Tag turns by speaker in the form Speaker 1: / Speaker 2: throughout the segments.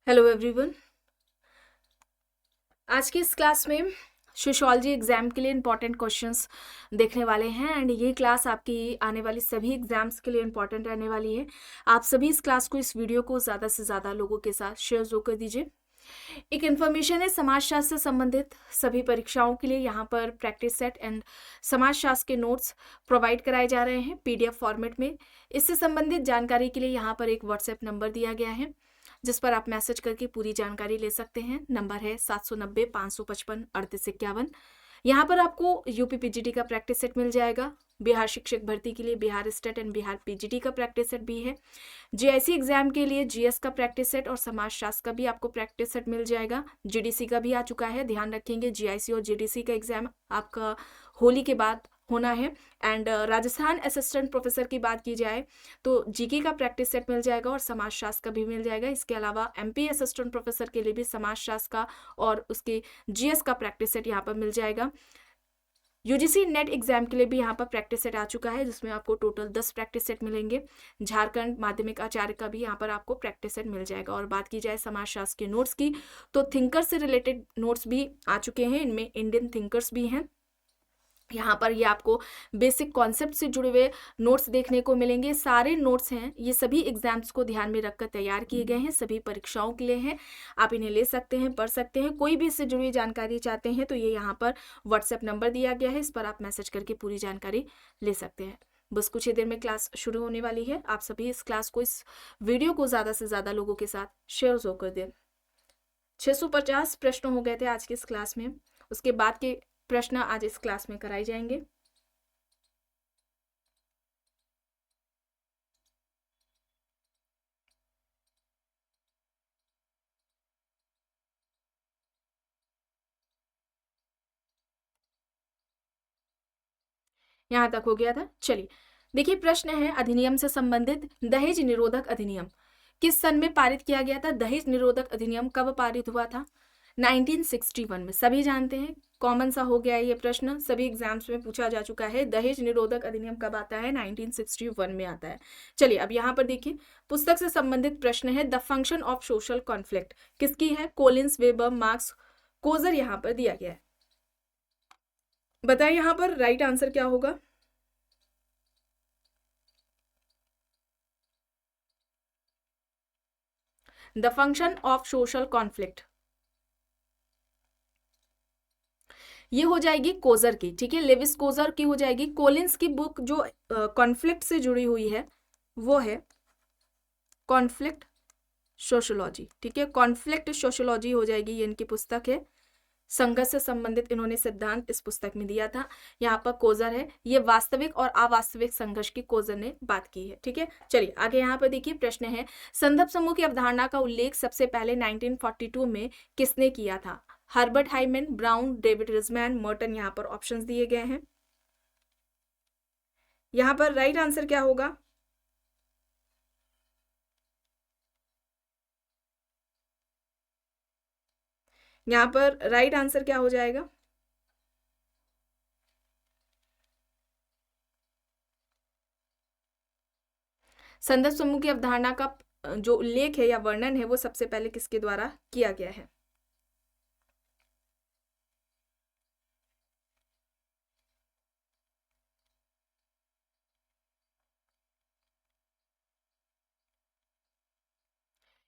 Speaker 1: Hello everyone. आज की इस क्लास में सोशियोलॉजी एग्जाम के लिए इंपॉर्टेंट क्वेश्चंस देखने वाले हैं एंड ये क्लास आपकी आने वाली सभी एग्जाम्स के लिए इंपॉर्टेंट रहने वाली है। आप सभी इस क्लास को, इस वीडियो को ज़्यादा से ज़्यादा लोगों के साथ शेयर जरूर कर दीजिए। एक इन्फॉर्मेशन है, समाजशास्त्र से संबंधित सभी परीक्षाओं के लिए यहाँ पर प्रैक्टिस सेट एंड समाजशास्त्र के नोट्स प्रोवाइड कराए जा रहे हैं पीडीएफ फॉर्मेट में। इससे संबंधित जानकारी के लिए यहाँ पर एक व्हाट्सएप नंबर दिया गया है जिस पर आप मैसेज करके पूरी जानकारी ले सकते हैं। नंबर है 790-555-3851। यहाँ पर आपको यूपी पीजीटी का प्रैक्टिस सेट मिल जाएगा। बिहार शिक्षक भर्ती के लिए Bihar state and Bihar PGT का प्रैक्टिस सेट भी है। जीआईसी एग्जाम के लिए जीएस का प्रैक्टिस सेट और समाजशास्त्र का भी आपको प्रैक्टिस सेट मिल जाएगा। जीडीसी का भी आ चुका है, ध्यान रखेंगे जीआईसी और जीडीसी का एग्जाम आपका होली के बाद होना है। एंड राजस्थान असिस्टेंट प्रोफेसर की बात की जाए तो जीके का प्रैक्टिस सेट मिल जाएगा और समाजशास्त्र का भी मिल जाएगा। इसके अलावा एमपी असिस्टेंट प्रोफेसर के लिए भी समाजशास्त्र का और उसके जीएस का प्रैक्टिस सेट यहाँ पर मिल जाएगा। यूजीसी नेट एग्जाम के लिए भी यहाँ पर प्रैक्टिस सेट आ चुका है जिसमें आपको टोटल 10 प्रैक्टिस सेट मिलेंगे। झारखंड माध्यमिक आचार्य का भी यहाँ पर आपको प्रैक्टिस सेट मिल जाएगा। और बात की जाए समाजशास्त्र के नोट्स की तो थिंकर से रिलेटेड नोट्स भी आ चुके हैं। इनमें इंडियन थिंकर्स भी हैं। यहाँ पर ये आपको बेसिक कॉन्सेप्ट से जुड़े हुए नोट्स देखने को मिलेंगे। सारे नोट्स हैं, ये सभी एग्जाम्स को ध्यान में रखकर तैयार किए गए हैं, सभी परीक्षाओं के लिए हैं। आप इन्हें ले सकते हैं, पढ़ सकते हैं। कोई भी इससे जुड़ी जानकारी चाहते हैं तो ये यहाँ पर व्हाट्सएप नंबर दिया गया है, इस पर आप मैसेज करके पूरी जानकारी ले सकते हैं। बस कुछ ही देर में क्लास शुरू होने वाली है। आप सभी इस क्लास को, इस वीडियो को ज़्यादा से ज़्यादा लोगों के साथ शेयर जो कर दें। 650 प्रश्न हो गए थे आज की इस क्लास में। उसके बाद के प्रश्न आज इस क्लास में कराए जाएंगे। यहां तक हो गया था। चलिए देखिए, प्रश्न है अधिनियम से संबंधित। दहेज निरोधक अधिनियम किस सन में पारित किया गया था? दहेज निरोधक अधिनियम कब पारित हुआ था? 1961 में। सभी जानते हैं, कॉमन सा हो गया है ये प्रश्न, सभी एग्जाम्स में पूछा जा चुका है। दहेज निरोधक अधिनियम कब आता है? 1961 में आता है। चलिए अब यहाँ पर देखिए, पुस्तक से संबंधित प्रश्न है। The function of social conflict किसकी है? कोलिंस, वेबर, मार्क्स, कोजर यहाँ पर दिया गया है। बताइए यहाँ पर राइट आंसर क्या होगा? The function of social conflict ये हो जाएगी कोजर की, ठीक है, लेविस कोजर की हो जाएगी। कोलिंस की बुक जो कॉन्फ्लिक्ट से जुड़ी हुई है वो है कॉन्फ्लिक्ट सोशियोलॉजी, ठीक है, कॉन्फ्लिक्ट सोशियोलॉजी हो जाएगी, ये इनकी पुस्तक है। संघर्ष से संबंधित इन्होंने सिद्धांत इस पुस्तक में दिया था। यहाँ पर कोजर है, ये वास्तविक और अवास्तविक संघर्ष की कोजर ने बात की है, ठीक है। चलिए आगे यहाँ पर देखिए, प्रश्न है संदर्भ समूह की अवधारणा का उल्लेख सबसे पहले 1942 में किसने किया था? Herbert Hyman, Brown, David Riesman, Merton. यहाँ पर ऑप्शंस दिए गए हैं। यहाँ पर राइट आंसर क्या होगा? यहाँ पर राइट आंसर क्या हो जाएगा? संदर्भ समूह की अवधारणा का जो उल्लेख है या वर्णन है वो सबसे पहले किसके द्वारा किया गया है?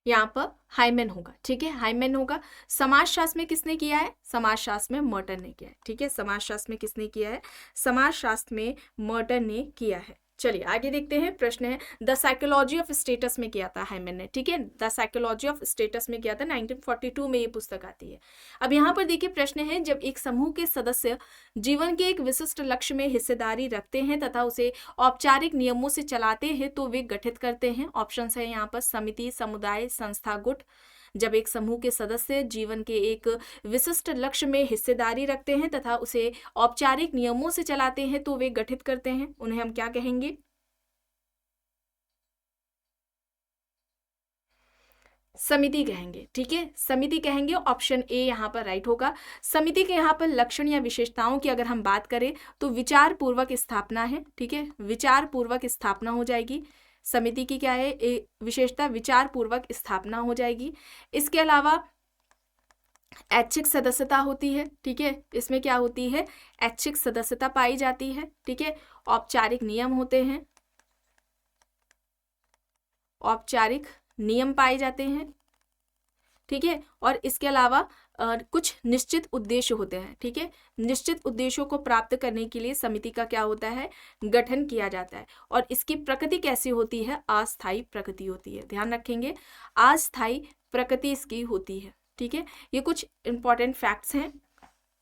Speaker 1: यहाँ पर हाइमन होगा, ठीक है, हाइमन होगा। समाजशास्त्र में किसने किया है? समाजशास्त्र में मर्टन ने किया है, ठीक है। समाजशास्त्र में किसने किया है? समाजशास्त्र में मर्टन ने किया है। चलिए आगे देखते हैं। प्रश्न है द साइकोलॉजी ऑफ स्टेटस में किया था हाइमन ने, ठीक है। द साइकोलॉजी ऑफ स्टेटस में किया था, 1942 में ये पुस्तक आती है। अब यहाँ पर देखिए, प्रश्न है जब एक समूह के सदस्य जीवन के एक विशिष्ट लक्ष्य में हिस्सेदारी रखते हैं तथा उसे औपचारिक नियमों से चलाते हैं तो वे गठित करते हैं। ऑप्शन है यहाँ पर समिति, समुदाय, संस्था, गुट। जब एक समूह के सदस्य जीवन के एक विशिष्ट लक्ष्य में हिस्सेदारी रखते हैं तथा उसे औपचारिक नियमों से चलाते हैं तो वे गठित करते हैं, उन्हें हम क्या कहेंगे? समिति कहेंगे, ठीक है, समिति कहेंगे। ऑप्शन ए यहाँ पर राइट होगा। समिति के यहाँ पर लक्षण या विशेषताओं की अगर हम बात करें तो विचार पूर्वक स्थापना है, ठीक है, विचार पूर्वक स्थापना हो जाएगी। समिति की क्या है विशेषता, विचार पूर्वक स्थापना हो जाएगी। इसके अलावा ऐच्छिक सदस्यता होती है, ठीक है, इसमें क्या होती है, ऐच्छिक सदस्यता पाई जाती है, ठीक है। औपचारिक नियम होते हैं, औपचारिक नियम पाए जाते हैं, ठीक है। और इसके अलावा कुछ निश्चित उद्देश्य होते हैं, ठीक है। निश्चित उद्देश्यों को प्राप्त करने के लिए समिति का क्या होता है, गठन किया जाता है। और इसकी प्रकृति कैसी होती है, अस्थायी प्रकृति होती है, ध्यान रखेंगे, अस्थायी प्रकृति इसकी होती है, ठीक है। ये कुछ इंपॉर्टेंट फैक्ट्स हैं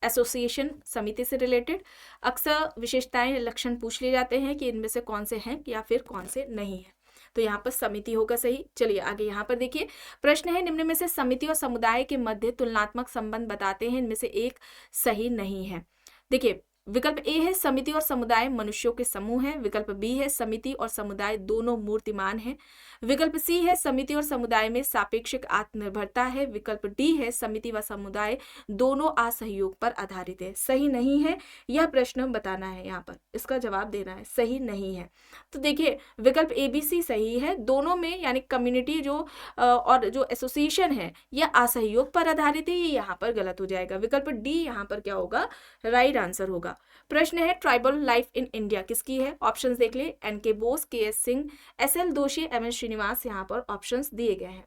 Speaker 1: एसोसिएशन समिति से रिलेटेड। अक्सर विशेषताएं लक्षण पूछ लिए जाते हैं कि इनमें से कौन से हैं या फिर कौन से नहीं है, तो यहाँ पर समिति होगा सही। चलिए आगे यहाँ पर देखिए, प्रश्न है निम्न में से समिति और समुदाय के मध्य तुलनात्मक संबंध बताते हैं, इनमें से एक सही नहीं है। देखिए, विकल्प ए है समिति और समुदाय मनुष्यों के समूह हैं। विकल्प बी है समिति और समुदाय दोनों मूर्तिमान हैं। विकल्प सी है समिति और समुदाय में सापेक्षिक आत्मनिर्भरता है। विकल्प डी है समिति व समुदाय दोनों असहयोग पर आधारित है। सही नहीं है, यह प्रश्न बताना है, यहाँ पर इसका जवाब देना है, सही नहीं है। तो देखिए, विकल्प ए बी सी सही है, दोनों में यानी कम्युनिटी जो और जो एसोसिएशन है यह असहयोग पर आधारित है, ये यहाँ पर गलत हो जाएगा। विकल्प डी यहाँ पर क्या होगा, राइट आंसर होगा। प्रश्न है ट्राइबल लाइफ इन इंडिया किसकी है, ऑप्शंस देख ले, NK. Bose, KS. Singh, SL. दोषी, एम.एस. श्रीनिवास, यहाँ पर ऑप्शंस दिए गए हैं।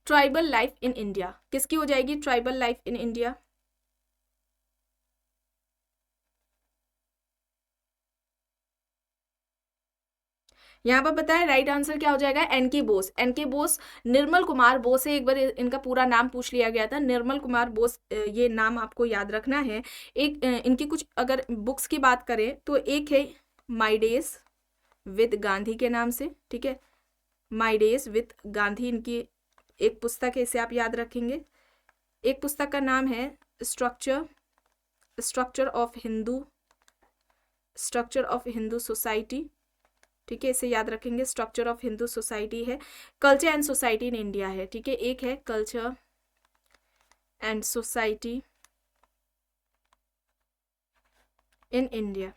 Speaker 1: ट्राइबल लाइफ इन इंडिया किसकी हो जाएगी, ट्राइबल लाइफ इन इंडिया, यहाँ पर बताएं राइट आंसर क्या हो जाएगा, एन.के. बोस। एन.के. बोस निर्मल कुमार बोस है, एक बार इनका पूरा नाम पूछ लिया गया था, निर्मल कुमार बोस, ये नाम आपको याद रखना है। एक इनकी कुछ अगर बुक्स की बात करें तो एक है माई डेज विद गांधी के नाम से, ठीक है, माई डेज विद गांधी इनकी एक पुस्तक है, इसे आप याद रखेंगे। एक पुस्तक का नाम है स्ट्रक्चर ऑफ हिंदू सोसाइटी, ठीक है, इसे याद रखेंगे, स्ट्रक्चर ऑफ हिंदू सोसाइटी है। Culture and society in India है, ठीक है, एक है culture and society in India.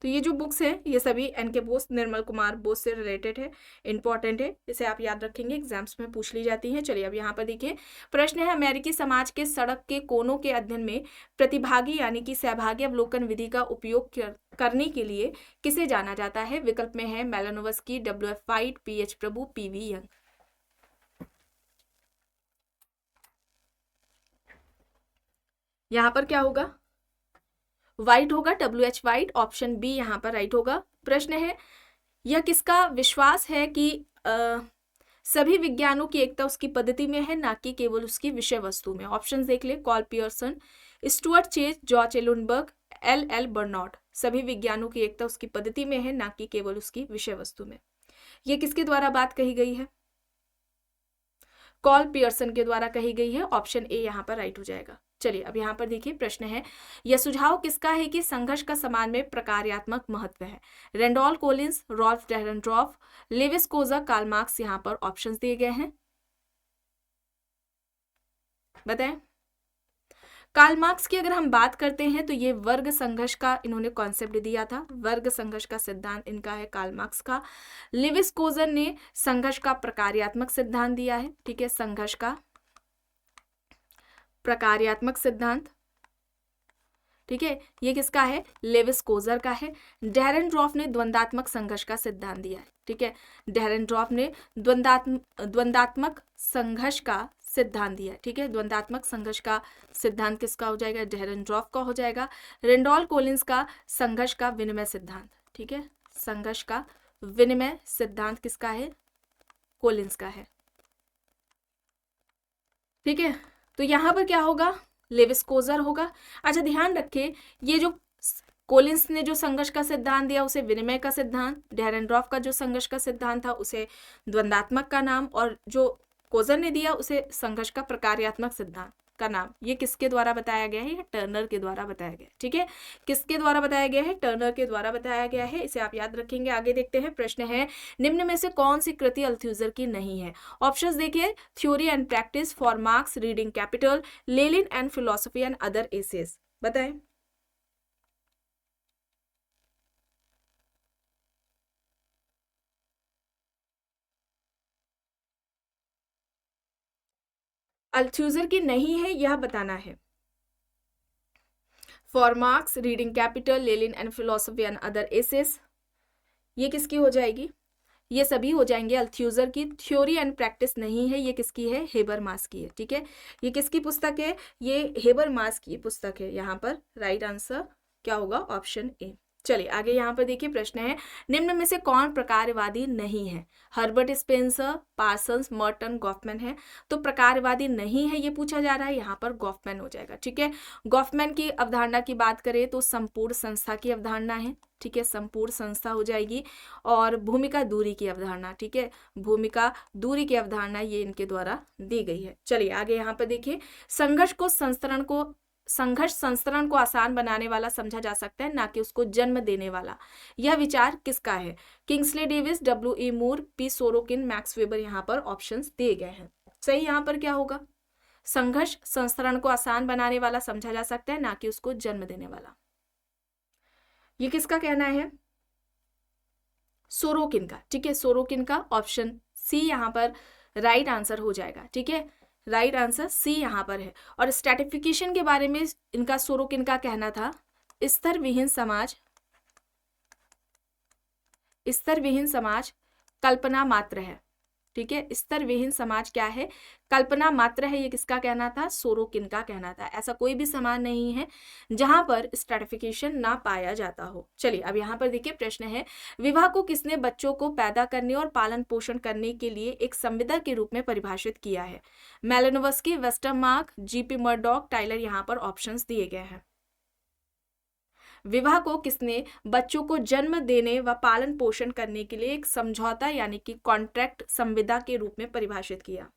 Speaker 1: तो ये जो बुक्स हैं ये सभी एन.के. बोस, निर्मल कुमार बोस से रिलेटेड है, इंपॉर्टेंट है, इसे आप याद रखेंगे, एग्जाम्स में पूछ ली जाती है। चलिए अब यहाँ पर देखिए, प्रश्न है अमेरिकी समाज के सड़क के कोनों के अध्ययन में प्रतिभागी यानी कि सहभागी अवलोकन विधि का उपयोग करने के लिए किसे जाना जाता है। विकल्प में है मेलानोवस्की, W.F. White, P.H. प्रभु, P.V. यंग। यहाँ पर क्या होगा, वाइट होगा, W.H. वाइट, ऑप्शन बी यहाँ पर राइट होगा। प्रश्न है यह किसका विश्वास है कि सभी विज्ञानों की एकता उसकी पद्धति में है, ना कि केवल उसकी विषय वस्तु में। ऑप्शंस देख ले, call Pearson, Stuart chase, George Lundberg, L.L. बर्नौट। सभी विज्ञानों की एकता उसकी पद्धति में है, ना कि केवल उसकी विषय वस्तु में। यह किसके द्वारा बात कही गई है, कॉल पियर्सन के द्वारा कही गई है, ऑप्शन ए यहाँ पर राइट हो जाएगा। चलिए अब यहाँ पर देखिए, प्रश्न है यह सुझाव किसका है कि संघर्ष का समाज में प्रकार्यात्मक महत्व है। Randall Collins, Ralf Dahrendorf, Lewis Coser, Karl Marx. यहाँ पर ऑप्शंस दिए गए हैं, बताएं। कार्ल मार्क्स की अगर हम बात करते हैं तो ये वर्ग संघर्ष का इन्होंने कॉन्सेप्ट दिया था, वर्ग संघर्ष का सिद्धांत इनका है कार्ल मार्क्स का। लेविस कोजन ने संघर्ष का प्रकार्यात्मक सिद्धांत दिया है, ठीक है, संघर्ष का प्रकार्यात्मक सिद्धांत, ठीक है, ये किसका है, लेविस कोजर का है। डेहरेनड्रॉफ ने द्वंद्वात्मक संघर्ष का सिद्धांत दिया है, ठीक है, डेहरेनड्रॉफ ने द्वंद्वात्मक संघर्ष का सिद्धांत दिया है, ठीक है। द्वंद्वात्मक संघर्ष का सिद्धांत किसका हो जाएगा, डेहरेनड्रॉफ का हो जाएगा। रेंडॉल्फ कोलिंस का संघर्ष का विनिमय सिद्धांत, ठीक है, संघर्ष का विनिमय सिद्धांत किसका है, कोलिंस का है, ठीक है। तो यहाँ पर क्या होगा, लेविस कोजर होगा। अच्छा ध्यान रखें, ये जो कोलिंस ने जो संघर्ष का सिद्धांत दिया उसे विनिमय का सिद्धांत, डेहरेनड्रॉफ का जो संघर्ष का सिद्धांत था उसे द्वंद्वात्मक का नाम, और जो कोजर ने दिया उसे संघर्ष का प्रकार्यात्मक सिद्धांत, का नाम, ये किसके द्वारा बताया गया है? टर्नर के द्वारा बताया गया है। ठीक है, किसके द्वारा बताया गया है? टर्नर के द्वारा बताया गया है। इसे आप याद रखेंगे। आगे देखते हैं, प्रश्न है निम्न में से कौन सी कृति अल्थ्यूजर की नहीं है? ऑप्शंस देखिए, theory and practice, for Marx, reading Capital, Lenin and philosophy and other essays. बताएं। अल्थ्यूजर की नहीं है, यह बताना है। For Marx, reading Capital, Lenin and philosophy and other essays, ये किसकी हो जाएगी? ये सभी हो जाएंगे अल्थ्यूजर की। थ्योरी एंड प्रैक्टिस नहीं है, ये किसकी है? हेबरमास की है। ठीक है, ये किसकी पुस्तक है? ये हेबरमास की पुस्तक है। यहाँ पर राइट आंसर क्या होगा? Option A. चलिए आगे यहाँ पर देखिए, प्रश्न है निम्न में से कौन प्रकारवादी नहीं है? Herbert Spencer, Parsons, Merton, Goffman है। तो प्रकारवादी नहीं है ये पूछा जा रहा है, यहाँ पर गॉफमैन हो जाएगा। ठीक है, गॉफमैन की अवधारणा की बात करें तो संपूर्ण संस्था की अवधारणा है। ठीक है, संपूर्ण संस्था हो जाएगी। और भूमिका दूरी की अवधारणा, ठीक है, भूमिका दूरी की अवधारणा ये इनके द्वारा दी गई है। चलिए आगे यहाँ पर देखिए, संघर्ष संस्करण को आसान बनाने वाला समझा जा सकता है, ना कि उसको जन्म देने वाला। यह विचार किसका है? Kingsley Davis, W E. Moore, P. Sorokin, Max Weber. यहाँ पर ऑप्शंस दिए गए हैं। सही यहाँ पर क्या होगा? संघर्ष संस्करण को आसान बनाने वाला समझा जा सकता है, ना कि उसको जन्म देने वाला। ये किसका कहना है? सोरोकिन का। ठीक है, सोरोकिन का। ऑप्शन सी यहाँ पर राइट आंसर हो जाएगा। ठीक है, राइट आंसर सी यहाँ पर है। और स्ट्रैटिफिकेशन के बारे में इनका, सोरोकिन का कहना था, स्तर विहीन समाज कल्पना मात्र है। ठीक है, स्तर विहीन समाज क्या है? कल्पना मात्र है। ये किसका कहना था? सोरोकिन का कहना था। ऐसा कोई भी समाज नहीं है जहां पर स्ट्रैटिफिकेशन ना पाया जाता हो। चलिए अब यहाँ पर देखिए, प्रश्न है विवाह को किसने बच्चों को पैदा करने और पालन पोषण करने के लिए एक संविदा के रूप में परिभाषित किया है? मैलिनोवस्की, वेस्टरमार्क, जीपी मर्डॉक, टाइलर। यहाँ पर ऑप्शंस दिए गए हैं। विवाह को किसने बच्चों को जन्म देने व पालन पोषण करने के लिए एक समझौता यानी कि कॉन्ट्रैक्ट संविदा के रूप में परिभाषित किया?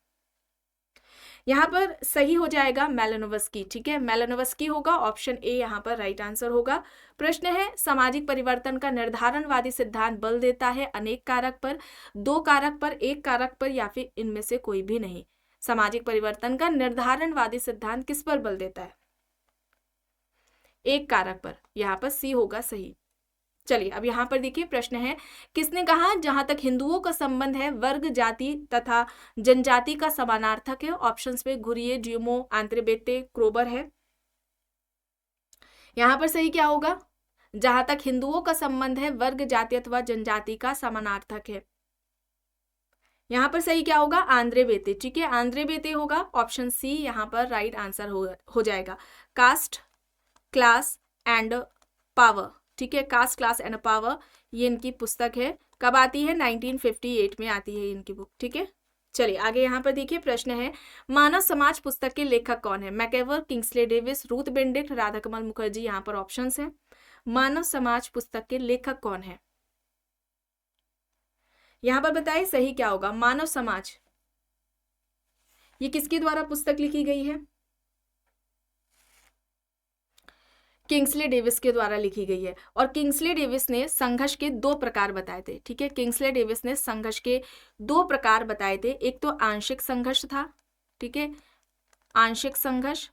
Speaker 1: यहाँ पर सही हो जाएगा मैलिनोवस्की। ठीक है, मैलिनोवस्की होगा। ऑप्शन ए यहाँ पर राइट आंसर होगा। प्रश्न है सामाजिक परिवर्तन का निर्धारणवादी सिद्धांत बल देता है अनेक कारक पर, दो कारक पर, एक कारक पर, या फिर इनमें से कोई भी नहीं? सामाजिक परिवर्तन का निर्धारणवादी सिद्धांत किस पर बल देता है? एक कारक पर। यहाँ पर सी होगा सही। चलिए अब यहाँ पर देखिए, प्रश्न है किसने कहा जहां तक हिंदुओं का संबंध है वर्ग, जाति तथा जनजाति का समानार्थक है? ऑप्शंस में घुरिये, ड्यूमो, आंद्रे बेते, क्रोबर है। यहाँ पर सही क्या होगा? जहां तक हिंदुओं का संबंध है वर्ग, जाति अथवा जनजाति का समानार्थक है। यहाँ पर सही क्या होगा? आंद्रे बेते। ठीक है, आंद्रे बेते होगा। ऑप्शन सी यहाँ पर राइट आंसर हो जाएगा। Caste, class and power. ठीक है, कास्ट, क्लास एंड पावर, ये इनकी पुस्तक है। कब आती है? 1958 में आती है इनकी बुक। ठीक है, चलिए आगे यहाँ पर देखिए, प्रश्न है मानव समाज पुस्तक के लेखक कौन है? MacIver, Kingsley Davis, Ruth Benedict, Radhakamal Mukherjee. यहाँ पर ऑप्शंस हैं। मानव समाज पुस्तक के लेखक कौन है? यहाँ पर बताइए सही क्या होगा? मानव समाज, ये किसके द्वारा पुस्तक लिखी गई है? किंग्सले डेविस के द्वारा लिखी गई है। और किंग्सले डेविस ने संघर्ष के दो प्रकार बताए थे। ठीक है, किंग्सले डेविस ने संघर्ष के दो प्रकार बताए थे। एक तो आंशिक संघर्ष था, ठीक है, आंशिक संघर्ष,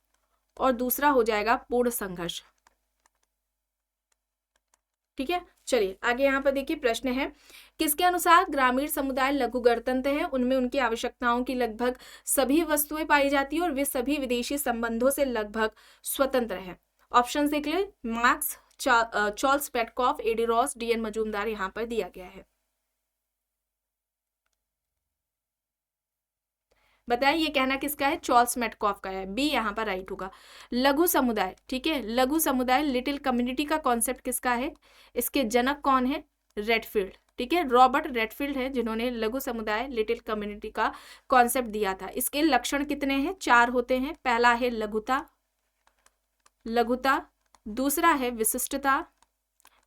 Speaker 1: और दूसरा हो जाएगा पूर्ण संघर्ष। ठीक है, चलिए आगे यहाँ पर देखिए, प्रश्न है किसके अनुसार ग्रामीण समुदाय लघु गणतंत्र है? उनमें उनकी आवश्यकताओं की लगभग सभी वस्तुएं पाई जाती है और वे सभी विदेशी संबंधों से लगभग स्वतंत्र है। ऑप्शन देख ले, Marx, Charles Petkoff, E D Ross, D N. Majumdar. यहाँ पर दिया गया है। बताएं ये कहना किसका है? चार्ल्स मेटकॉफ का है। बी यहाँ पर राइट होगा। लघु समुदाय, ठीक है, लघु समुदाय, लिटिल कम्युनिटी का कॉन्सेप्ट किसका है? इसके जनक कौन है? रेडफील्ड। ठीक है, रॉबर्ट रेडफील्ड है जिन्होंने लघु समुदाय, लिटिल कम्युनिटी का कॉन्सेप्ट दिया था। इसके लक्षण कितने हैं? 4 होते हैं। पहला है लघुता, दूसरा है विशिष्टता,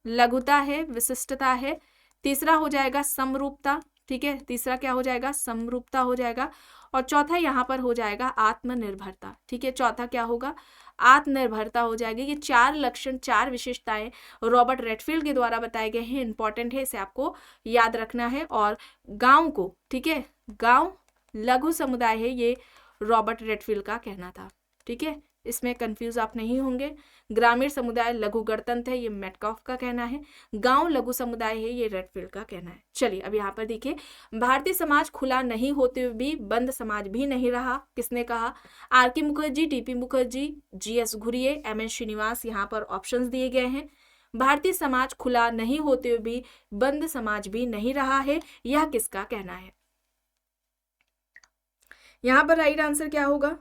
Speaker 1: लघुता है, विशिष्टता है। तीसरा हो जाएगा समरूपता। ठीक है, तीसरा क्या हो जाएगा? समरूपता हो जाएगा। और चौथा यहाँ पर हो जाएगा आत्मनिर्भरता। ठीक है, चौथा क्या होगा, आत्मनिर्भरता हो जाएगी। ये 4 लक्षण, 4 विशेषताएं रॉबर्ट रेडफील्ड के द्वारा बताए गए हैं, इंपॉर्टेंट है, इसे आपको याद रखना है। और गांव को, ठीक है, गांव लघु समुदाय है, ये रॉबर्ट रेडफील्ड का कहना था। ठीक है, इसमें कंफ्यूज आप नहीं होंगे। ग्रामीण समुदाय लघु गणतंत्र है, ये मेटकॉफ का कहना है। गांव लघु समुदाय है, ये रेडफील्ड का कहना है। चलिए अब यहाँ पर देखिए, भारतीय समाज खुला नहीं होते हुए भी बंद समाज भी नहीं रहा, किसने कहा, R K Mukherjee, T P Mukherjee, G S Ghurye, M N Srinivas. यहाँ पर ऑप्शंस दिए गए हैं। भारतीय समाज खुला नहीं होते हुए भी बंद समाज भी नहीं रहा है, यह किसका कहना है। यहाँ पर राइट आंसर क्या होगा,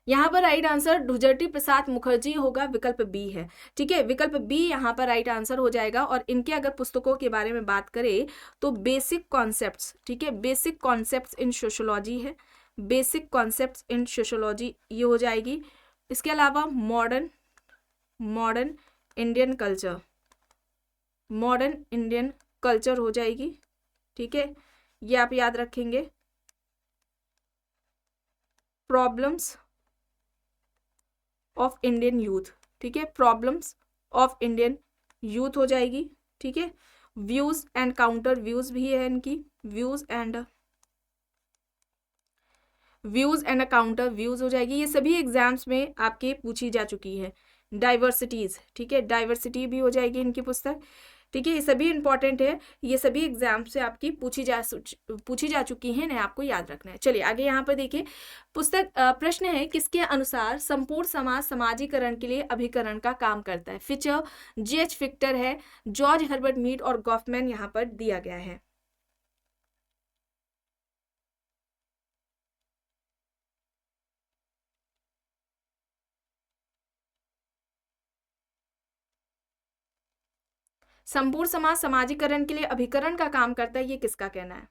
Speaker 1: यहाँ पर राइट आंसर ढुजरती प्रसाद मुखर्जी होगा, विकल्प बी है। ठीक है, विकल्प बी यहाँ पर राइट आंसर हो जाएगा। और इनके अगर पुस्तकों के बारे में बात करें तो बेसिक कॉन्सेप्ट्स, ठीक है, बेसिक कॉन्सेप्ट्स इन सोशियोलॉजी है, बेसिक कॉन्सेप्ट्स इन सोशियोलॉजी ये हो जाएगी। इसके अलावा modern Indian culture, modern Indian culture हो जाएगी। ठीक है, ये आप याद रखेंगे। प्रॉब्लम्स ऑफ इंडियन यूथ, ठीक है, प्रॉब्लम्स ऑफ इंडियन यूथ हो जाएगी। ठीक है, व्यूज एंड काउंटर व्यूज भी है इनकी, व्यूज एंड काउंटर व्यूज हो जाएगी। ये सभी एग्जाम्स में आपके पूछी जा चुकी है। डाइवर्सिटीज, ठीक है, डाइवर्सिटी भी हो जाएगी इनकी पुस्तक। ठीक है, ये सभी इंपॉर्टेंट है, ये सभी एग्जाम से आपकी पूछी जा चुकी हैं, इन्हें आपको याद रखना है। चलिए आगे यहाँ पर देखिए, पुस्तक प्रश्न है, किसके अनुसार संपूर्ण समाज समाजीकरण के लिए अभिकरण का काम करता है। फिचर, जीएच फिक्टर है, जॉर्ज हर्बर्ट मीड और गॉफमैन यहाँ पर दिया गया है। संपूर्ण समाज समाजीकरण के लिए अभिकरण का काम करता है, ये किसका कहना है।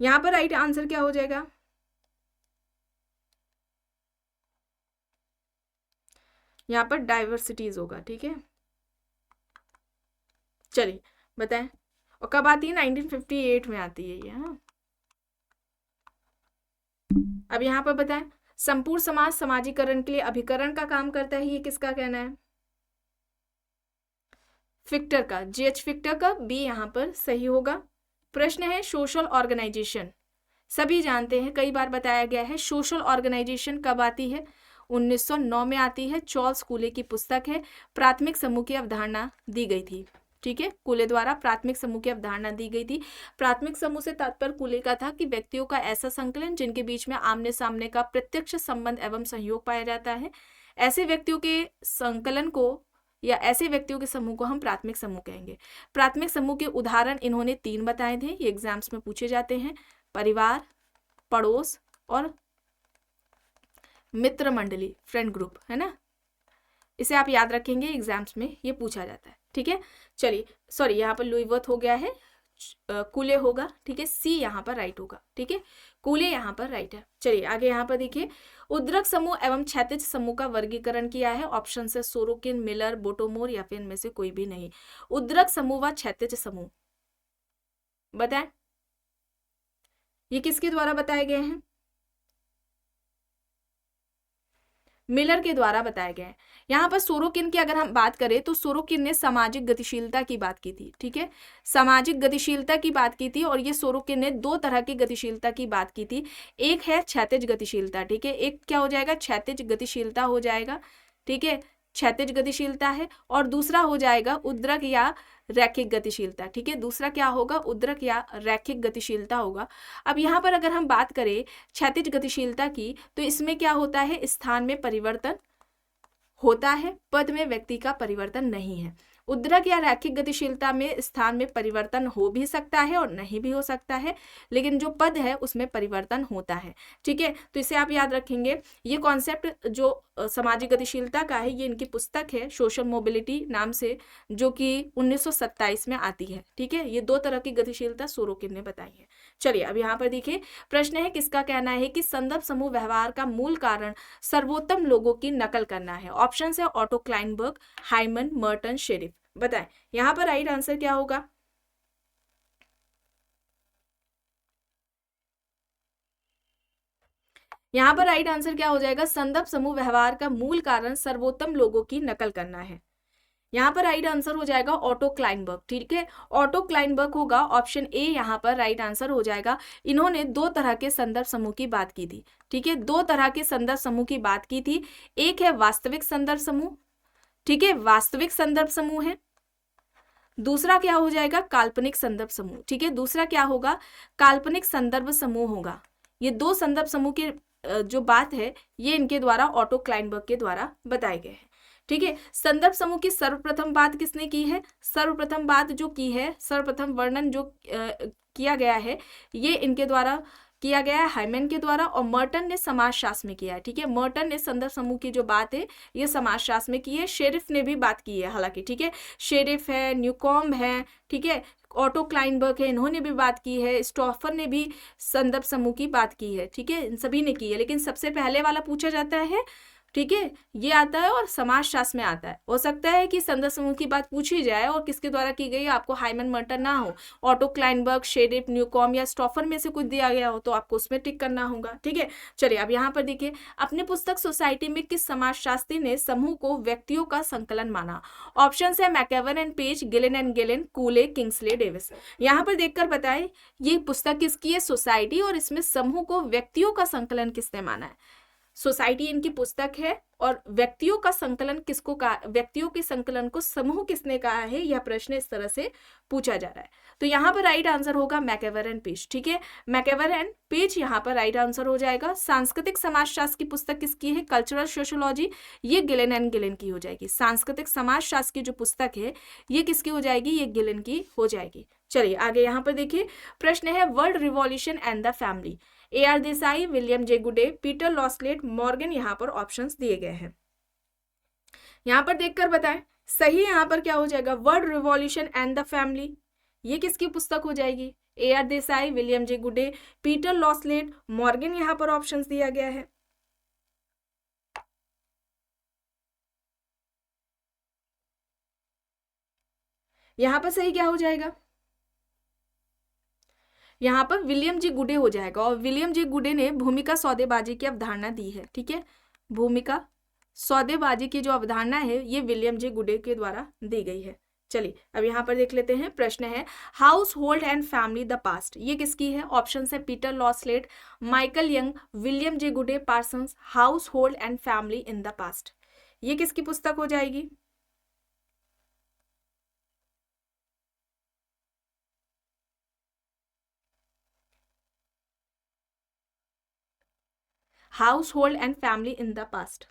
Speaker 1: यहां पर राइट आंसर क्या हो जाएगा, यहां पर डाइवर्सिटीज होगा। ठीक है, चलिए बताएं, और कब आती है, 1958 में आती है ये। हाँ, अब यहां पर बताएं, संपूर्ण समाज समाजीकरण के लिए अभिकरण का काम करता है, ये किसका कहना है, फिक्टर का, जीएच फिक्टर का। बी यहाँ पर सही होगा। प्रश्न है, सोशल ऑर्गेनाइजेशन, सभी जानते हैं, कई बार बताया गया है, सोशल ऑर्गेनाइजेशन कब आती है, 1909 में आती है। चार्ल्स कूले की पुस्तक है, प्राथमिक समूह की अवधारणा दी गई थी। ठीक है, कूले द्वारा प्राथमिक समूह की अवधारणा दी गई थी। प्राथमिक समूह से तात्पर्य कूले का था कि व्यक्तियों का ऐसा संकलन जिनके बीच में आमने सामने का प्रत्यक्ष संबंध एवं सहयोग पाया जाता है। ऐसे व्यक्तियों के संकलन को या ऐसे व्यक्तियों के समूह को हम प्राथमिक समूह कहेंगे। प्राथमिक समूह के उदाहरण इन्होंने 3 बताए थे, ये एग्जाम्स में पूछे जाते हैं, परिवार, पड़ोस और मित्र मंडली, फ्रेंड ग्रुप, है ना। इसे आप याद रखेंगे, एग्जाम्स में ये पूछा जाता है। ठीक है, चलिए, सॉरी यहाँ पर लुई वर्थ हो गया है, कूले होगा। ठीक है, सी यहाँ पर राइट होगा। ठीक है, कूले यहाँ पर राइट है। चलिए आगे यहाँ पर देखिए, उद्रक समूह एवं क्षैतिज समूह का वर्गीकरण किया है। ऑप्शन से सोरोकिन, मिलर, बोटोमोर या फिर इनमें से कोई भी नहीं। उद्रक समूह व क्षैतिज समूह बताएं, ये किसके द्वारा बताए गए हैं, मिलर के द्वारा बताए गए हैं। यहाँ पर सोरोकिन की अगर हम बात करें तो सोरोकिन ने सामाजिक गतिशीलता की बात की थी। ठीक है, सामाजिक गतिशीलता की बात की थी, और ये सोरोकिन ने 2 तरह की गतिशीलता की बात की थी। एक है क्षैतिज गतिशीलता, ठीक है, एक क्या हो जाएगा, क्षैतिज गतिशीलता हो जाएगा। ठीक है, क्षैतिज गतिशीलता है, और दूसरा हो जाएगा उद्रक या रैखिक गतिशीलता। ठीक है, दूसरा क्या होगा, उद्रक या रैखिक गतिशीलता होगा। अब यहाँ पर अगर हम बात करें क्षैतिज गतिशीलता की, तो इसमें क्या होता है, स्थान में परिवर्तन होता है, पद में व्यक्ति का परिवर्तन नहीं है। उद्रक या रैखिक गतिशीलता में स्थान में परिवर्तन हो भी सकता है और नहीं भी हो सकता है, लेकिन जो पद है उसमें परिवर्तन होता है। ठीक है, तो इसे आप याद रखेंगे। ये कॉन्सेप्ट जो सामाजिक गतिशीलता का है, ये इनकी पुस्तक है सोशल मोबिलिटी नाम से, जो कि 1927 में आती है। ठीक है, ये 2 तरह की गतिशीलता सोरोकिन ने बताई है। चलिए अब यहाँ पर देखिए, प्रश्न है, किसका कहना है कि संदर्भ समूह व्यवहार का मूल कारण सर्वोत्तम लोगों की नकल करना है। ऑप्शन है ऑटो क्लाइनबर्ग, हाइमन, मर्टन, शेरिफ। बताएं, यहाँ पर राइट आंसर क्या होगा, यहाँ पर राइट आंसर क्या हो जाएगा, संदर्भ समूह व्यवहार का मूल कारण सर्वोत्तम लोगों की नकल करना है। यहाँ पर राइट आंसर हो जाएगा ऑटो क्लाइनबर्ग। ठीक है, ऑटो क्लाइनबर्ग होगा ऑप्शन ए यहाँ पर राइट आंसर हो जाएगा। इन्होंने दो तरह के संदर्भ समूह की बात की थी। ठीक है, दो तरह के संदर्भ समूह की बात की थी। एक है वास्तविक संदर्भ समूह, ठीक है, वास्तविक संदर्भ समूह है। दूसरा क्या हो जाएगा, काल्पनिक संदर्भ समूह। ठीक है, दूसरा क्या होगा, काल्पनिक संदर्भ समूह होगा। ये दो संदर्भ समूह के जो बात है ये इनके द्वारा ऑटो क्लाइनबर्ग के द्वारा बताए गए हैं। ठीक है, संदर्भ समूह की सर्वप्रथम बात किसने की है, सर्वप्रथम बात जो की है, सर्वप्रथम वर्णन जो किया गया है ये इनके द्वारा किया गया है, हाइमन के द्वारा, और मर्टन ने समाजशास्त्र में किया है। ठीक है, मर्टन ने संदर्भ समूह की जो बात है ये समाजशास्त्र में की है। शेरिफ ने भी बात की है हालांकि। ठीक है, शेरिफ है, न्यूकॉम्ब है, ठीक है, ऑटो क्लाइनबर्ग है, इन्होंने भी बात की है, स्टॉफर ने भी संदर्भ समूह की बात की है। ठीक है, इन सभी ने की है, लेकिन सबसे पहले वाला पूछा जाता है। ठीक है, ये आता है और समाजशास्त्र में आता है। हो सकता है कि संदर्भ समूह की बात पूछी जाए और किसके द्वारा की गई आपको हाइमन मर्टन ना हो, ऑटो क्लाइनबर्ग, शेरिफ, न्यूकॉम्ब या स्टॉफर में से कुछ दिया गया हो तो आपको उसमें टिक करना होगा। ठीक है, चलिए अब यहाँ पर देखिए, अपनी पुस्तक सोसाइटी में किस समाजशास्त्री ने समूह को व्यक्तियों का संकलन माना। ऑप्शन है मैकेवन and Page, Gillin and Gillin, Cooley, Kingsley, Davis. यहाँ पर देखकर बताएं ये पुस्तक किसकी है, सोसाइटी, और इसमें समूह को व्यक्तियों का संकलन किसने माना है। सोसाइटी इनकी पुस्तक है और व्यक्तियों का संकलन किसको कहा, व्यक्तियों के संकलन को समूह किसने कहा है, यह प्रश्न इस तरह से पूछा जा रहा है। तो यहाँ पर राइट आंसर होगा मैकेवर एंड पेज। ठीक है, मैकेवर एंड पेज यहाँ पर राइट आंसर हो जाएगा। सांस्कृतिक समाजशास्त्र की पुस्तक किसकी है, कल्चरल सोशियोलॉजी, ये गिलन एंड गिलन की हो जाएगी। सांस्कृतिक समाजशास्त्र की जो पुस्तक है ये किसकी हो जाएगी, ये गिलन की हो जाएगी। चलिए आगे यहाँ पर देखिए, प्रश्न है world revolution and the family. AR Desai, William J गुडे, पीटर लॉसलेट, मॉर्गन, यहाँ पर ऑप्शंस दिए गए हैं। यहाँ पर देखकर बताएं सही यहाँ पर क्या हो जाएगा, world revolution and the family, ये किसकी पुस्तक हो जाएगी, AR देसाई, विलियम जे गुडे, पीटर लॉसलेट, मॉर्गन, यहाँ पर ऑप्शंस दिया गया है। यहाँ पर सही क्या हो जाएगा, यहाँ पर विलियम जी गुडे हो जाएगा, और विलियम जी गुडे ने भूमिका सौदेबाजी की अवधारणा दी है। ठीक है, भूमिका सौदेबाजी की जो अवधारणा है ये विलियम जी गुडे के द्वारा दी गई है। चलिए अब यहाँ पर देख लेते हैं, प्रश्न है household and family the past, ये किसकी है। ऑप्शन है Peter Laslett, Michael Young, William J Goode, Parsons, household and family in the past, ये किसकी पुस्तक हो जाएगी। Household and family in the past,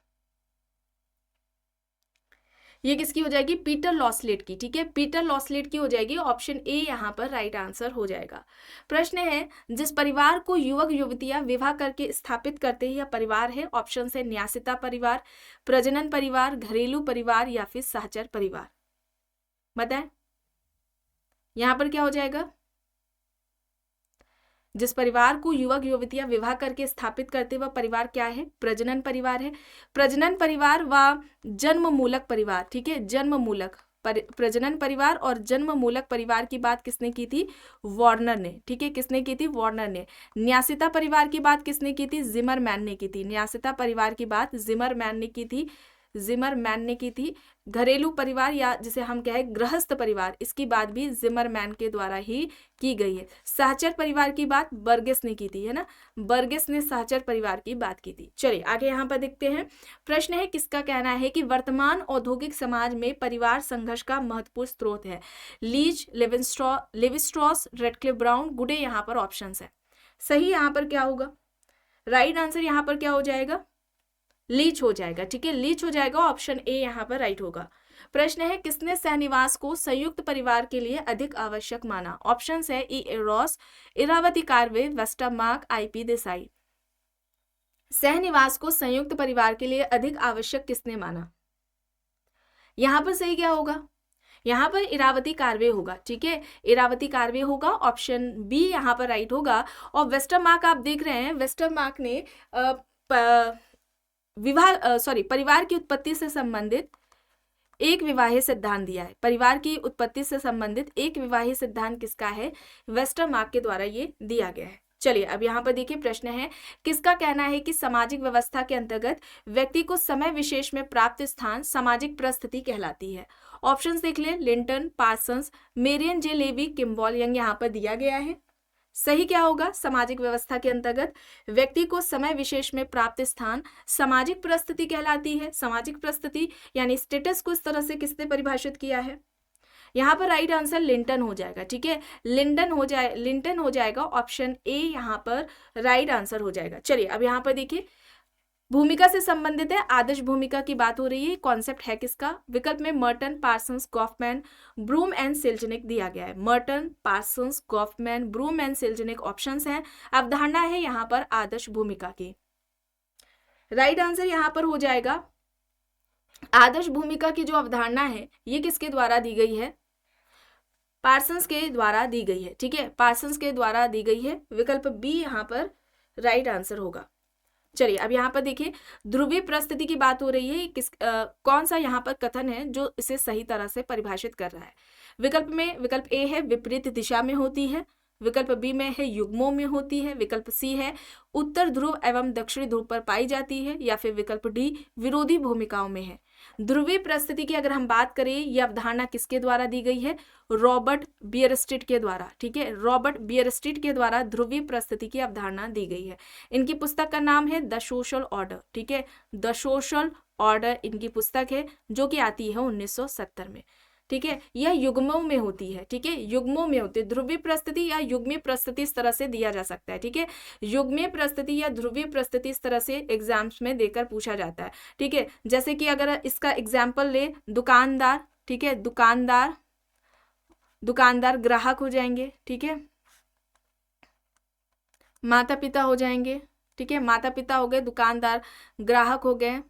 Speaker 1: ये किसकी हो जाएगी, पीटर लॉसलेट की। ठीक है, पीटर लॉसलेट की हो जाएगी, ऑप्शन ए यहाँ पर राइट आंसर हो जाएगा। प्रश्न है जिस परिवार को युवक युवतियां विवाह करके स्थापित करते हैं यह परिवार है। ऑप्शन है न्यासिता परिवार, प्रजनन परिवार, घरेलू परिवार या फिर सहचर परिवार, बताएं यहाँ पर क्या हो जाएगा। जिस परिवार को युवक युवतियां विवाह करके स्थापित करते वह परिवार क्या है, प्रजनन परिवार है। प्रजनन परिवार व जन्म मूलक परिवार, ठीक है, जन्म मूलक प्रजनन परिवार और जन्म मूलक परिवार की बात किसने की थी, वार्नर ने। ठीक है, किसने की थी, वार्नर ने। न्यासिता परिवार की बात किसने की थी, जिमरमैन ने की थी। न्यासिता परिवार की बात जिमरमैन ने की थी, जिमरमैन ने की थी। घरेलू परिवार या जिसे हम कहें गृहस्थ परिवार, इसकी बात भी जिमरमैन के द्वारा ही की गई है। सहचर परिवार की बात बर्गेस ने की थी, है ना, बर्गेस ने सहचर परिवार की बात की थी। चलिए आगे यहाँ पर देखते हैं, प्रश्न है किसका कहना है कि वर्तमान औद्योगिक समाज में परिवार संघर्ष का महत्वपूर्ण स्रोत है। लीच, लेविस्ट्रॉस, रेडक्लिफ ब्राउन, गुडे, यहाँ पर ऑप्शन है। सही यहाँ पर क्या होगा, राइट आंसर यहाँ पर क्या हो जाएगा, लीच हो जाएगा। ठीक है, लीच हो जाएगा, ऑप्शन ए यहाँ पर राइट होगा। प्रश्न है किसने सहनिवास को संयुक्त परिवार के लिए अधिक आवश्यक माना। ऑप्शन है E Ross, Irawati Karve, Westermarck, IP Desai. सहनिवास को संयुक्त परिवार के लिए अधिक आवश्यक किसने माना, यहाँ पर सही क्या होगा, यहाँ पर इरावती कार्वे होगा। ठीक है, इरावती कार्वे होगा, ऑप्शन बी यहाँ पर राइट होगा। और वेस्टरमार्क आप देख रहे हैं, वेस्टरमार्क ने परिवार की उत्पत्ति से संबंधित एक विवाही सिद्धांत दिया है। परिवार की उत्पत्ति से संबंधित एक विवाही सिद्धांत किसका है, वेस्टरमार्क के द्वारा ये दिया गया है। चलिए अब यहाँ पर देखिए प्रश्न है, किसका कहना है कि सामाजिक व्यवस्था के अंतर्गत व्यक्ति को समय विशेष में प्राप्त स्थान सामाजिक परिस्थिति कहलाती है। ऑप्शंस देख ले, लिंटन, पार्सन्स, मेरियन जे लेवी, किम्बॉल यंग यहाँ पर दिया गया है। सही क्या होगा? सामाजिक व्यवस्था के अंतर्गत व्यक्ति को समय विशेष में प्राप्त स्थान सामाजिक परिस्थिति कहलाती है। सामाजिक परिस्थिति यानी स्टेटस को इस तरह से किसने परिभाषित किया है? यहाँ पर राइट आंसर लिंटन हो जाएगा। ठीक है, लिंटन हो जाएगा। ऑप्शन ए यहाँ पर राइट आंसर हो जाएगा। चलिए अब यहाँ पर देखिए, भूमिका से संबंधित है, आदर्श भूमिका की बात हो रही है। कॉन्सेप्ट है किसका? विकल्प में Merton, Parsons, Goffman, Broom and Selznick दिया गया है। Merton, Parsons, Goffman, Broom and Selznick options हैं। अवधारणा है यहाँ पर आदर्श भूमिका की। राइट आंसर यहाँ पर हो जाएगा, आदर्श भूमिका की जो अवधारणा है ये किसके द्वारा दी गई है? पार्सन्स के द्वारा दी गई है। ठीक है, पार्सन्स के द्वारा दी गई है। विकल्प बी यहाँ पर राइट आंसर होगा। चलिए अब यहाँ पर देखिए, ध्रुवीय परिस्थिति की बात हो रही है। कौन सा यहाँ पर कथन है जो इसे सही तरह से परिभाषित कर रहा है? विकल्प ए है विपरीत दिशा में होती है, विकल्प बी में है युग्मों में होती है, विकल्प सी है उत्तर ध्रुव एवं दक्षिणी ध्रुव पर पाई जाती है, या फिर विकल्प डी विरोधी भूमिकाओं में है। ध्रुवीय परिस्थिति की अगर हम बात करें, यह अवधारणा किसके द्वारा दी गई है? रॉबर्ट बियरस्टेट के द्वारा। ठीक है, रॉबर्ट बियरस्टेट के द्वारा ध्रुवीय परिस्थिति की अवधारणा दी गई है। इनकी पुस्तक का नाम है द सोशल ऑर्डर। ठीक है, द सोशल ऑर्डर इनकी पुस्तक है, जो कि आती है 1970 में। ठीक है, यह युग्मों में होती है। ठीक है, युग्मों में होती है। ध्रुवीय परिस्थिति या युग्मीय परिस्थिति इस तरह से दिया जा सकता है। ठीक है, युग्मीय परिस्थिति या ध्रुवीय परिस्थिति इस तरह से एग्जाम्स में देकर पूछा जाता है। ठीक है, जैसे कि अगर इसका एग्जाम्पल ले, दुकानदार। ठीक है, दुकानदार ग्राहक हो जाएंगे। ठीक है, माता पिता हो जाएंगे। ठीक है, माता पिता हो गए, दुकानदार ग्राहक हो गए,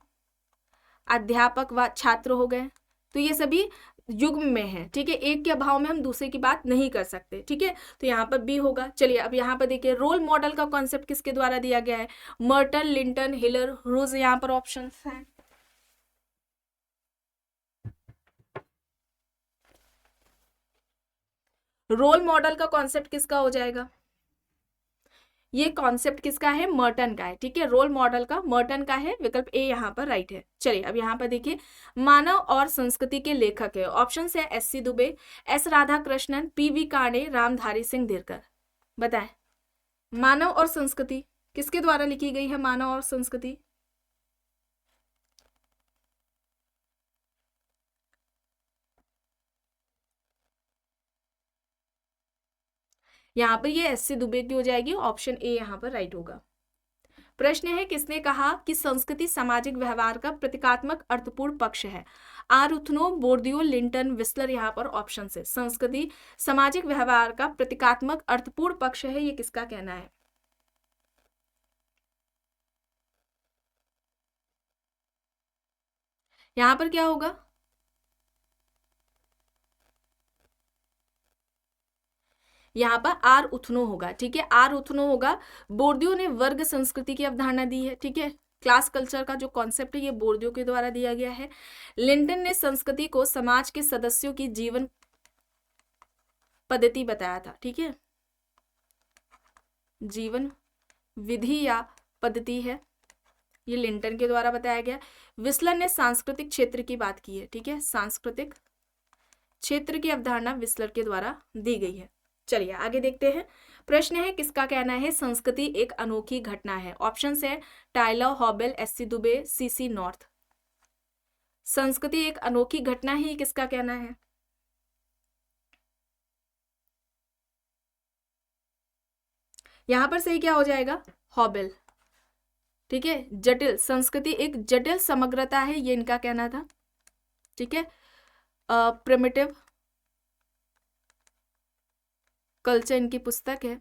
Speaker 1: अध्यापक व छात्र हो गए। तो ये सभी युग्म में है। ठीक है, एक के अभाव में हम दूसरे की बात नहीं कर सकते। ठीक है, तो यहाँ पर बी होगा। चलिए अब यहाँ पर देखिए, रोल मॉडल का कॉन्सेप्ट किसके द्वारा दिया गया है? मर्टन, लिंटन, हिलर, रोज यहाँ पर ऑप्शंस हैं। रोल मॉडल का कॉन्सेप्ट किसका हो जाएगा? ये कॉन्सेप्ट किसका है? मर्टन का है। ठीक है, रोल मॉडल का मर्टन का है। विकल्प ए यहाँ पर राइट है। चलिए अब यहाँ पर देखिए, मानव और संस्कृति के लेखक है। ऑप्शन है S C. Dube, S. Radhakrishnan, P V. Kane, Ramdhari Singh Dinkar. बताएं, मानव और संस्कृति किसके द्वारा लिखी गई है? मानव और संस्कृति यहाँ पर ये एस.सी. दुबे की हो जाएगी। ऑप्शन ए यहाँ पर राइट होगा। प्रश्न है, किसने कहा कि संस्कृति सामाजिक व्यवहार का प्रतीकात्मक अर्थपूर्ण पक्ष है? आरुथनो, बोर्दियो, लिंटन, विस्लर यहाँ पर ऑप्शन है। संस्कृति सामाजिक व्यवहार का प्रतीकात्मक अर्थपूर्ण पक्ष है, ये किसका कहना है? यहाँ पर क्या होगा? यहाँ पर आर उथनो होगा। ठीक है, आर उथनो होगा। बोर्दियो ने वर्ग संस्कृति की अवधारणा दी है। ठीक है, क्लास कल्चर का जो कॉन्सेप्ट है ये बोर्दियो के द्वारा दिया गया है। लिंटन ने संस्कृति को समाज के सदस्यों की जीवन पद्धति बताया था। ठीक है, जीवन विधि या पद्धति है, ये लिंटन के द्वारा बताया गया। विस्लर ने सांस्कृतिक क्षेत्र की बात की है। ठीक है, सांस्कृतिक क्षेत्र की अवधारणा विस्लर के द्वारा दी गई है। चलिए आगे देखते हैं। प्रश्न है, किसका कहना है संस्कृति एक अनोखी घटना है? ऑप्शन है Tylor, Hoebel, S C. Dube, C C. North. संस्कृति एक अनोखी घटना है, किसका कहना है? यहां पर सही क्या हो जाएगा? हॉबेल। ठीक है, जटिल संस्कृति एक जटिल समग्रता है, ये इनका कहना था। ठीक है, प्रिमिटिव कल्चर इनकी पुस्तक है।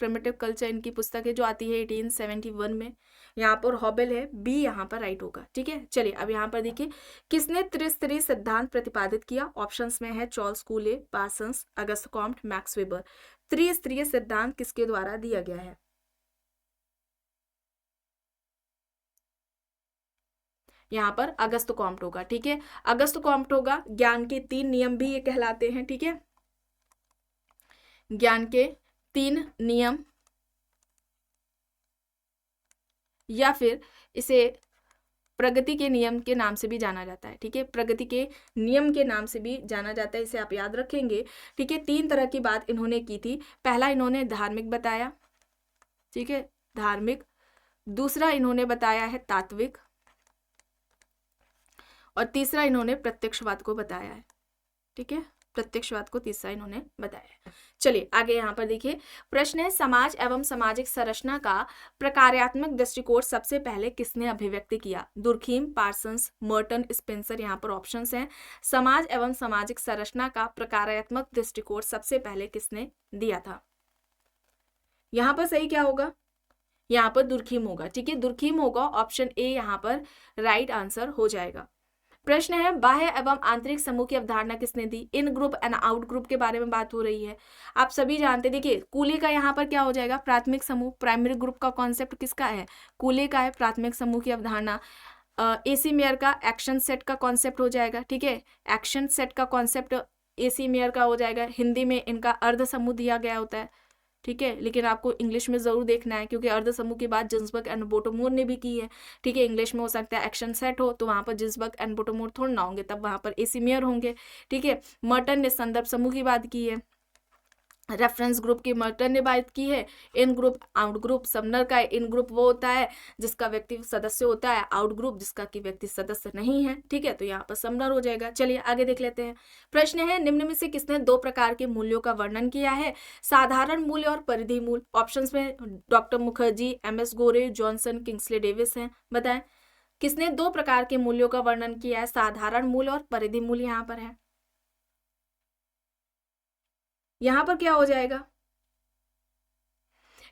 Speaker 1: प्रिमिटिव कल्चर इनकी पुस्तक है जो आती है 1871 में। यहाँ पर हॉबेल है, बी यहाँ पर राइट होगा। ठीक है, चलिए अब यहाँ पर देखिए, किसने त्रिस्तरीय सिद्धांत प्रतिपादित किया? ऑप्शंस में है Charles कूले, Parsons, Auguste Comte, max weber. त्रिस्तरीय सिद्धांत किसके द्वारा दिया गया है? यहाँ पर अगस्त कॉम्ट होगा। ठीक है, अगस्त कॉम्ट होगा। ज्ञान के 3 नियम भी ये कहलाते हैं। ठीक है, ज्ञान के 3 नियम या फिर इसे प्रगति के नियम के नाम से भी जाना जाता है। ठीक है, प्रगति के नियम के नाम से भी जाना जाता है, इसे आप याद रखेंगे। ठीक है, 3 तरह की बात इन्होंने की थी। पहला इन्होंने धार्मिक बताया, ठीक है, धार्मिक। दूसरा इन्होंने बताया है तात्विक, और तीसरा इन्होंने प्रत्यक्षवाद को बताया है। ठीक है, प्रत्यक्षवाद को तीसरा इन्होंने बताया है। चलिए आगे यहाँ पर देखिए, प्रश्न है समाज एवं सामाजिक संरचना का प्रकार्यात्मक दृष्टिकोण सबसे पहले किसने अभिव्यक्त किया? Durkheim, Parsons, Merton, Spencer. यहाँ पर ऑप्शंस हैं। समाज एवं सामाजिक संरचना का प्रकार्यात्मक दृष्टिकोण सबसे पहले किसने दिया था? यहाँ पर सही क्या होगा? यहाँ पर दुर्खीम होगा। ठीक है, दुर्खीम होगा, ऑप्शन ए यहाँ पर राइट आंसर हो जाएगा। प्रश्न है बाह्य एवं आंतरिक समूह की अवधारणा किसने दी? इन ग्रुप एंड आउट ग्रुप के बारे में बात हो रही है। आप सभी जानते हैं, देखिए कूले का यहाँ पर क्या हो जाएगा? प्राथमिक समूह। प्राइमरी ग्रुप का कॉन्सेप्ट किसका है? कूले का है। प्राथमिक समूह की अवधारणा एसी मेयर का एक्शन सेट का कॉन्सेप्ट हो जाएगा। ठीक है, एक्शन सेट का कॉन्सेप्ट एसी मेयर का हो जाएगा। हिंदी में इनका अर्ध समूह दिया गया होता है। ठीक है, लेकिन आपको इंग्लिश में जरूर देखना है, क्योंकि अर्ध समूह की बात जिन्सबर्ग एंड बोटोमोर ने भी की है। ठीक है, इंग्लिश में हो सकता है एक्शन सेट हो, तो वहां पर जिन्सबर्ग एंड बोटोमोर थोड़ा ना होंगे, तब वहां पर एसी मेयर होंगे। ठीक है, मर्टन ने संदर्भ समूह की बात की है। रेफरेंस ग्रुप की मर्टन ने बात की है। इन ग्रुप आउट ग्रुप समनर का है। इन ग्रुप वो होता है जिसका व्यक्ति सदस्य होता है, आउट ग्रुप जिसका कि व्यक्ति सदस्य नहीं है। ठीक है, तो यहाँ पर समनर हो जाएगा। चलिए आगे देख लेते हैं। प्रश्न है निम्न में से किसने 2 प्रकार के मूल्यों का वर्णन किया है? साधारण मूल्य और परिधि मूल्य। ऑप्शंस में डॉक्टर मुखर्जी, MS गोरे, जॉनसन, किंग्सले डेविस हैं। बताएं किसने 2 प्रकार के मूल्यों का वर्णन किया है? साधारण मूल्य और परिधि मूल्य यहाँ पर है। यहाँ पर क्या हो जाएगा?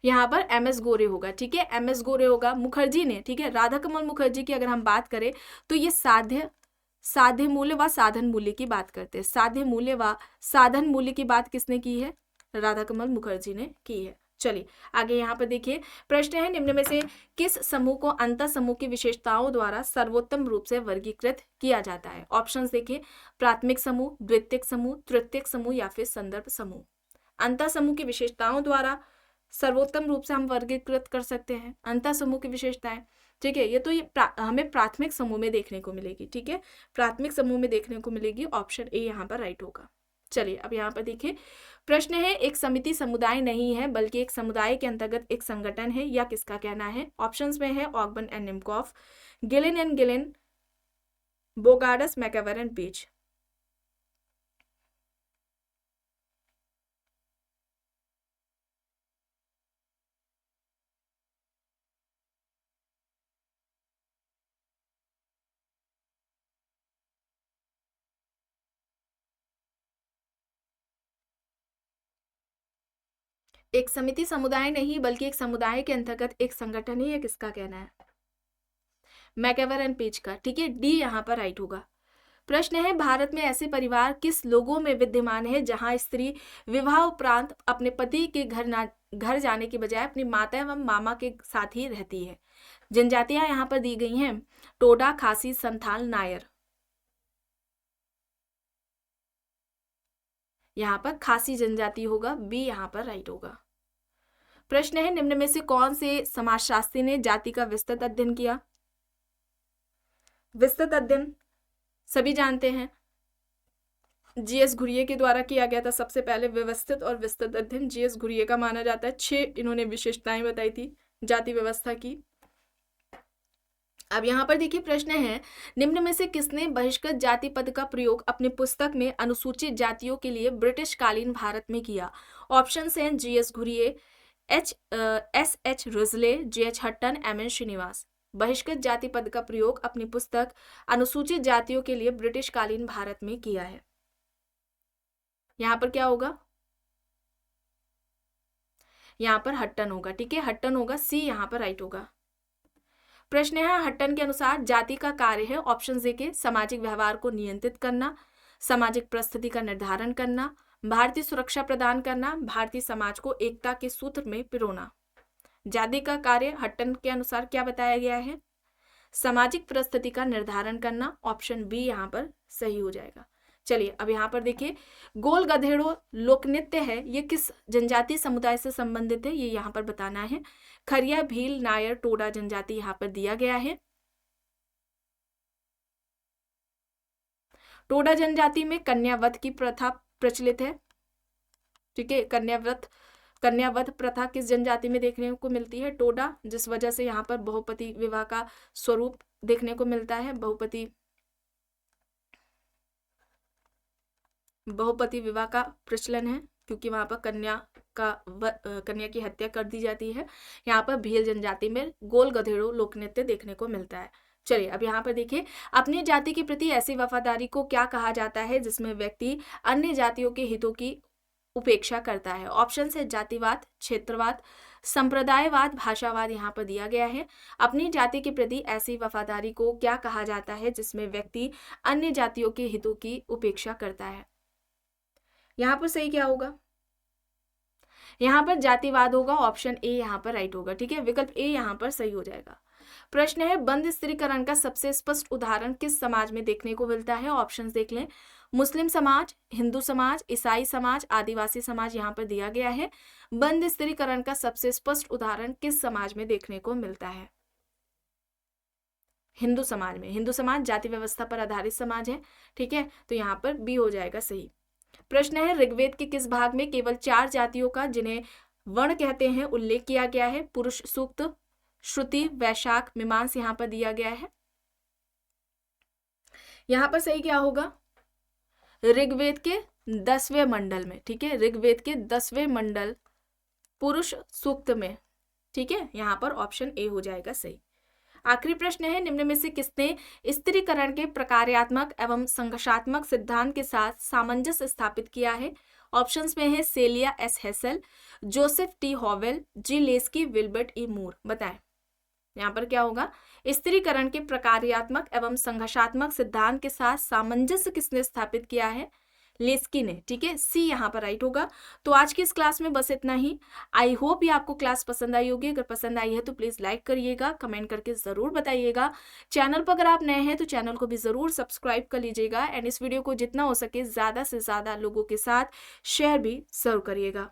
Speaker 1: यहाँ पर MS गोरे होगा। ठीक है, MS गोरे होगा। मुखर्जी ने, ठीक है, राधा कमल मुखर्जी की अगर हम बात करें तो ये साध्य मूल्य व साधन मूल्य की बात करते हैं। साध्य मूल्य व साधन मूल्य की बात किसने की है? राधा कमल मुखर्जी ने की है। चलिए आगे यहाँ पर देखिए, प्रश्न है निम्न में से किस समूह को अंतर समूह की विशेषताओं द्वारा सर्वोत्तम रूप से वर्गीकृत किया जाता है? ऑप्शंस देखिए, प्राथमिक समूह, द्वितीयक समूह, तृतीयक समूह या फिर संदर्भ समूह। अंतर समूह की विशेषताओं द्वारा सर्वोत्तम रूप से हम वर्गीकृत कर सकते हैं अंतर समूह की विशेषताएं। ठीक है, ये हमें प्राथमिक समूह में देखने को मिलेगी। ठीक है, प्राथमिक समूह में देखने को मिलेगी। ऑप्शन ए यहाँ पर राइट होगा। चलिए अब यहाँ पर देखिए, प्रश्न है एक समिति समुदाय नहीं है बल्कि एक समुदाय के अंतर्गत एक संगठन है, या किसका कहना है? ऑप्शंस में है Ogburn and Nimkoff, Gillin and Gillin, Bogardus, MacIver and Page. एक समिति समुदाय नहीं बल्कि एक समुदाय के अंतर्गत एक संगठन है, या किसका कहना है? मैकएवर एंड पेज का। ठीक है, डी यहाँ पर राइट होगा। प्रश्न है भारत में ऐसे परिवार किस लोगों में विद्यमान है जहां स्त्री विवाह उपरांत अपने पति के घर जाने के बजाय अपनी माता एवं मामा के साथ ही रहती है? जनजातियां यहाँ पर दी गई हैं, टोडा, खासी, संथाल, नायर। यहाँ पर खासी जनजाति होगा, बी यहाँ पर राइट होगा। प्रश्न है निम्न में से कौन से समाजशास्त्री ने जाति का विस्तृत अध्ययन किया? विस्तृत अध्ययन सभी जानते हैं, GS घुरिये के द्वारा किया गया था सबसे पहले। व्यवस्थित और विस्तृत अध्ययन GS घुरिये का माना जाता है। 6 इन्होंने विशेषताएं बताई थी जाति व्यवस्था की। अब यहाँ पर देखिए, प्रश्न है निम्न में से किसने बहिष्कृत जाति पद का प्रयोग अपनी पुस्तक में अनुसूचित जातियों के लिए ब्रिटिश कालीन भारत में किया? ऑप्शंस हैं GS Ghurye, SH Risley, JH Hutton, MN Srinivas. बहिष्कृत जाति पद का प्रयोग अपनी पुस्तक अनुसूचित जातियों के लिए ब्रिटिश कालीन भारत में किया है। यहाँ पर क्या होगा? यहाँ पर हट्टन होगा। ठीक है, हट्टन होगा, सी यहाँ पर राइट होगा। प्रश्न है हट्टन के अनुसार जाति का कार्य है, ऑप्शन देखिए, सामाजिक व्यवहार को नियंत्रित करना, सामाजिक परिस्थिति का निर्धारण करना, भारतीय सुरक्षा प्रदान करना, भारतीय समाज को एकता के सूत्र में पिरोना। जाति का कार्य हट्टन के अनुसार क्या बताया गया है? सामाजिक परिस्थिति का निर्धारण करना। ऑप्शन बी यहाँ पर सही हो जाएगा। चलिए अब यहाँ पर देखिए, गोल गधेड़ो लोक नृत्य है, ये किस जनजातीय समुदाय से संबंधित है, ये यहाँ पर बताना है। खरिया, भील, नायर, टोडा जनजाति यहाँ पर दिया गया है। टोडा जनजाति में कन्यावध की प्रथा प्रचलित है। ठीक है, कन्यावध प्रथा किस जनजाति में देखने को मिलती है? टोडा, जिस वजह से यहाँ पर बहुपति विवाह का स्वरूप देखने को मिलता है। बहुपति विवाह का प्रचलन है, क्योंकि वहां पर कन्या की हत्या कर दी जाती है। यहाँ पर भील जनजाति में गोल गधेड़ो लोक नृत्य देखने को मिलता है। चलिए अब यहाँ पर देखिए, अपनी जाति के प्रति ऐसी वफादारी को क्या कहा जाता है जिसमें व्यक्ति अन्य जातियों के हितों की उपेक्षा करता है? ऑप्शन है जातिवाद, क्षेत्रवाद, संप्रदायवाद, भाषावाद यहाँ पर दिया गया है। अपनी जाति के प्रति ऐसी वफादारी को क्या कहा जाता है जिसमें व्यक्ति अन्य जातियों के हितों की उपेक्षा करता है? यहाँ पर सही क्या होगा? यहाँ पर जातिवाद होगा, ऑप्शन ए यहाँ पर राइट होगा। ठीक है, विकल्प ए यहाँ पर सही हो जाएगा। प्रश्न है, बंद स्त्रीकरण का सबसे स्पष्ट उदाहरण किस समाज में देखने को मिलता है? ऑप्शंस देख लें। मुस्लिम समाज, हिंदू समाज, ईसाई समाज, आदिवासी समाज यहाँ पर दिया गया है। बंद स्त्रीकरण का सबसे स्पष्ट उदाहरण किस समाज में देखने को मिलता है? हिंदू समाज में। हिंदू समाज जाति व्यवस्था पर आधारित समाज है। ठीक है, तो यहाँ पर बी हो जाएगा सही। प्रश्न है, ऋग्वेद के किस भाग में केवल 4 जातियों का, जिन्हें वर्ण कहते हैं, उल्लेख किया गया है? पुरुष सूक्त, श्रुति, वैशाख, मीमांस यहाँ पर दिया गया है। यहाँ पर सही क्या होगा? ऋग्वेद के 10वें मंडल में। ठीक है, ऋग्वेद के 10वें मंडल पुरुष सूक्त में। ठीक है, यहाँ पर ऑप्शन ए हो जाएगा सही। आखिरी प्रश्न है, निम्न में से किसने स्त्रीकरण के प्रकार्यात्मक एवं संघर्षात्मक सिद्धांत के साथ सामंजस्य स्थापित किया है? ऑप्शंस में है Celia S Hessel, Joseph T Howell, G Lenski, Wilbert E Moore. बताएं यहाँ पर क्या होगा? स्त्रीकरण के प्रकार्यात्मक एवं संघर्षात्मक सिद्धांत के साथ सामंजस्य किसने स्थापित किया है? लेस्की ने। ठीक है, सी यहाँ पर राइट होगा। तो आज की इस क्लास में बस इतना ही। आई होप ये आपको क्लास पसंद आई होगी। अगर पसंद आई है तो प्लीज लाइक करिएगा, कमेंट करके जरूर बताइएगा। चैनल पर अगर आप नए हैं तो चैनल को भी जरूर सब्सक्राइब कर लीजिएगा, एंड इस वीडियो को जितना हो सके ज्यादा से ज्यादा लोगों के साथ शेयर भी जरूर करिएगा।